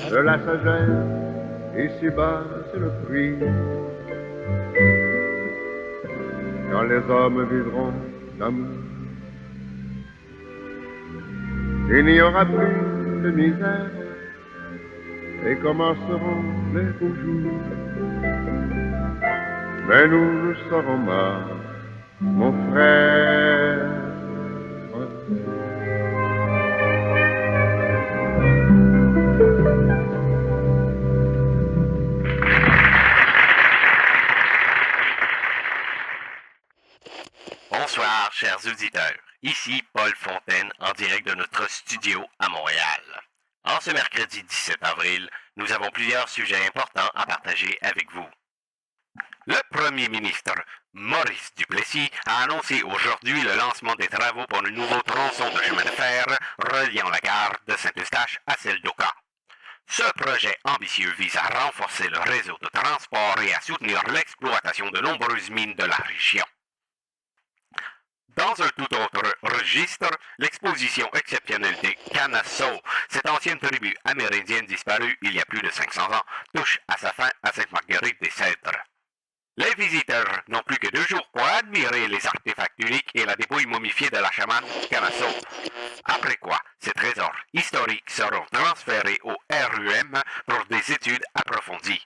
De la sagesse, ici-bas, c'est le prix. Quand les hommes vivront d'amour, il n'y aura plus de misère et commenceront les beaux jours. Mais nous serons morts, mon frère. Bonsoir, chers auditeurs. Ici Paul Fontaine, en direct de notre studio à Montréal. En ce mercredi 17 avril, nous avons plusieurs sujets importants à partager avec vous. Le premier ministre, Maurice Duplessis, a annoncé aujourd'hui le lancement des travaux pour le nouveau tronçon de chemin de fer reliant la gare de Saint-Eustache à celle d'Oka. Ce projet ambitieux vise à renforcer le réseau de transport et à soutenir l'exploitation de nombreuses mines de la région. Dans un tout autre registre, l'exposition exceptionnelle des Canasso, cette ancienne tribu amérindienne disparue il y a plus de 500 ans, touche à sa fin à Sainte-Marguerite-des-Cèdres. Les visiteurs n'ont plus que 2 jours pour admirer les artefacts uniques et la dépouille momifiée de la chamane Canasso. Après quoi, ces trésors historiques seront transférés au RUM pour des études approfondies.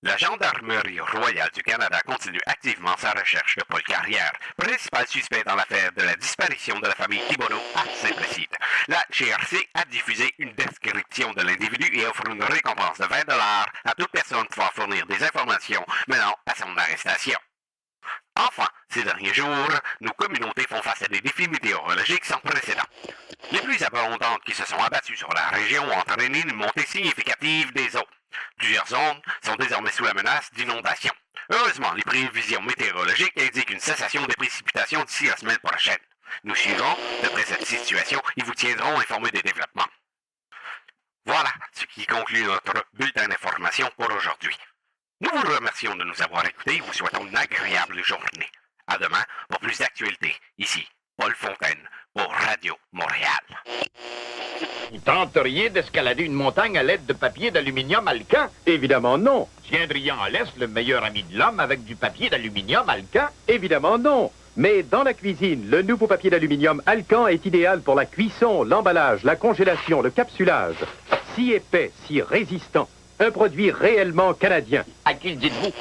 La Gendarmerie royale du Canada continue activement sa recherche de Paul Carrière, principal suspect dans l'affaire de la disparition de la famille Thibodeau à Saint-Placide. La GRC a diffusé une description de l'individu et offre une récompense de 20 $ à toute personne pouvant fournir des informations menant à son arrestation. Enfin, ces derniers jours, nos communautés font face à des défis météorologiques sans précédent. Les pluies abondantes qui se sont abattues sur la région ont entraîné une montée significative des eaux. Plusieurs zones sont désormais sous la menace d'inondation. Heureusement, les prévisions météorologiques indiquent une cessation des précipitations d'ici la semaine prochaine. Nous suivrons de près cette situation et vous tiendrons informés des développements. Voilà ce qui conclut notre bulletin d'information pour aujourd'hui. Nous vous remercions de nous avoir écoutés et vous souhaitons une agréable journée. À demain pour plus d'actualités. Ici, Paul Fontaine pour Radio Montréal. Vous tenteriez d'escalader une montagne à l'aide de papier d'aluminium Alcan? Évidemment non. Tiendrions à l'Est le meilleur ami de l'homme avec du papier d'aluminium Alcan? Évidemment non. Mais dans la cuisine, le nouveau papier d'aluminium Alcan est idéal pour la cuisson, l'emballage, la congélation, le capsulage. Si épais, si résistant. Un produit réellement canadien. À qui le dites-vous?